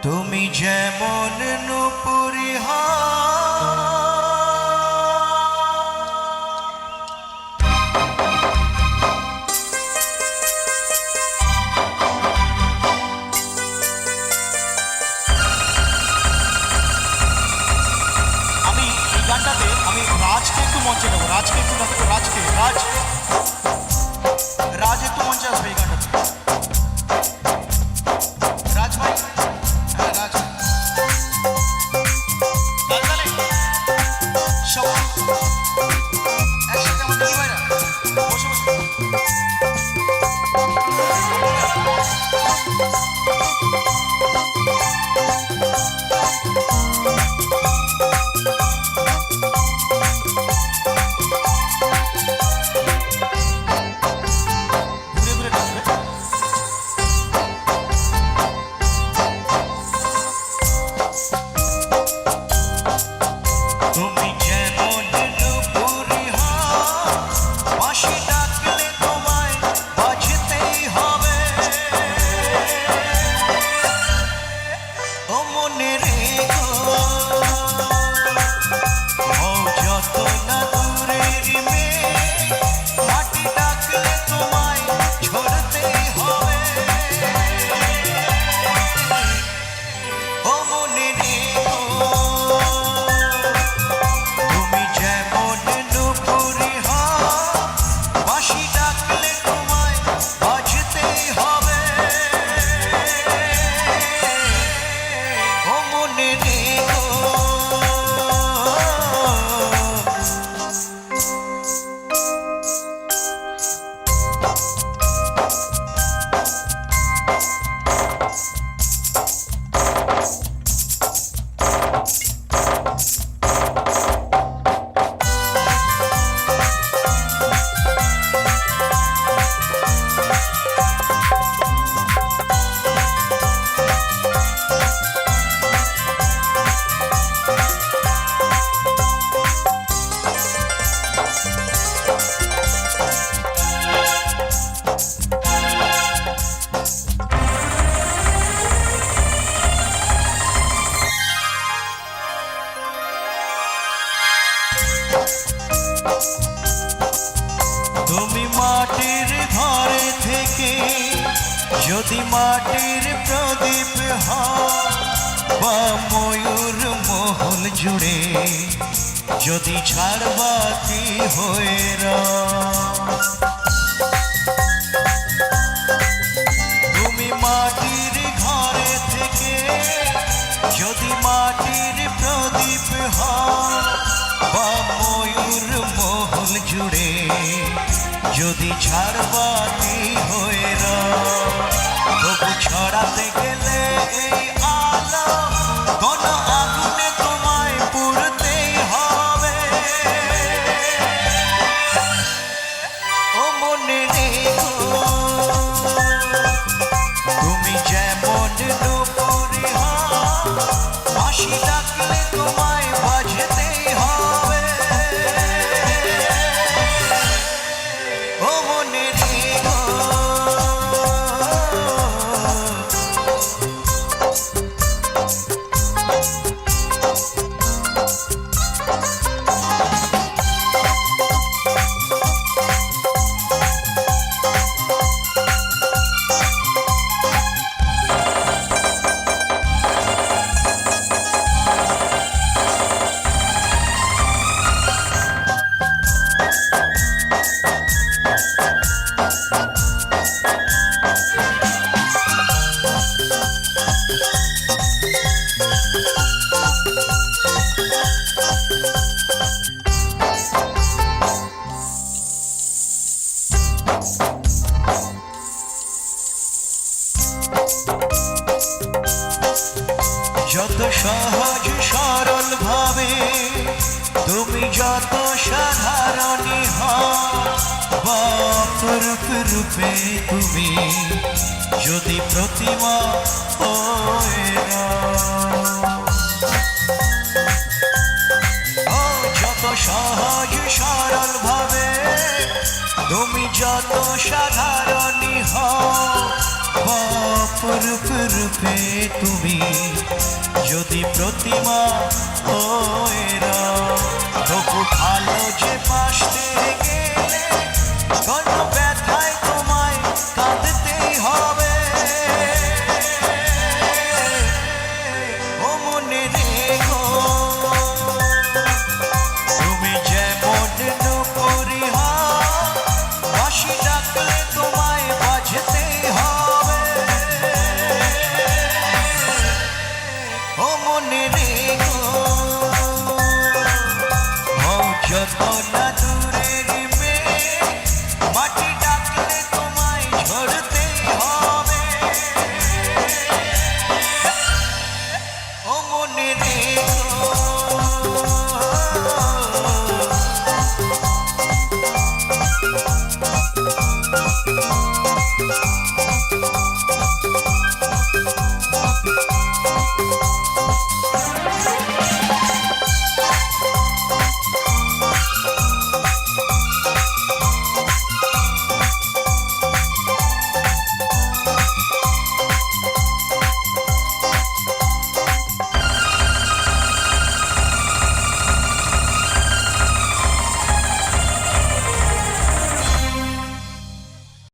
তুমি যেমন নূপুরি আমি এই গানটাতে আমি রাজকে একটু মঞ্চে নেবো, রাজকে একটু দেখো, রাজকে রাজ রাজ একটু মঞ্চে আসবে এই গানটাতে। রাজ ভাই, হ্যাঁ রাজ তাহলে সব একসাথে আমাদের কি ভাইরা বসে বসে ঘুরে ঘুরে নাচবে। তুমি যেমন নূপুরি বাঁশি ডাকলে তোমায় বাজতেই হবে। ও মনে রেখো হও যত না দূরের মেয়ে, মাটি ডাকলে তোমায় ঝরতেই হবে। ও মনে রেখো তুমি যেমন নূপুরি বাঁশি ডাকলে তোমায় বাজতেই হবে। ও মনে রেখো তুমি মাটির ঘরে থেকে যদি মাটির প্রদীপ হও, বা ময়ূর মহল জুড়ে যদি ঝাড়বাতি হয়ে রও। তুমি মাটির ঘরে থেকে যদি মাটির প্রদীপ হও, বা ময়ূর মহল জুড়ে যদি ঝাড়বাতি হয়ে রও। তবু ছড়াতে গেলে এই আলো কোন আগুনে তোমায় পুড়তেই হবে। ও মনে রেখো তুমি যেমন নূপুরি বাঁশি ডাকলে তোমায় বাজতেই হবে। ও মনে রেখো যত সহজ সরল ভাবে তুমি যত সাধারণী হও, বা অপরূপ রূপে তুমি যদি প্রতিমা হয়ে রও। যত সহজ সরল ভাবে তুমি যত সাধারণী হও, অপরূপ রূপে তুমি যদি প্রতিমা হয়ে রও, তবু ভালো যে পাশে গেলে কোন ব্যথায় তোমায় কাঁদতেই হবে। ও মনে রেখো তুমি যেমন নূপুরি হও, বাঁশি ডাকলে তোমায় বাজতেই হবে। ও মনে রেখো হও যত না দূরের মেয়ে, মাটি ডাকলে তোমায় ঝরতেই হবে। ও মনে রেখো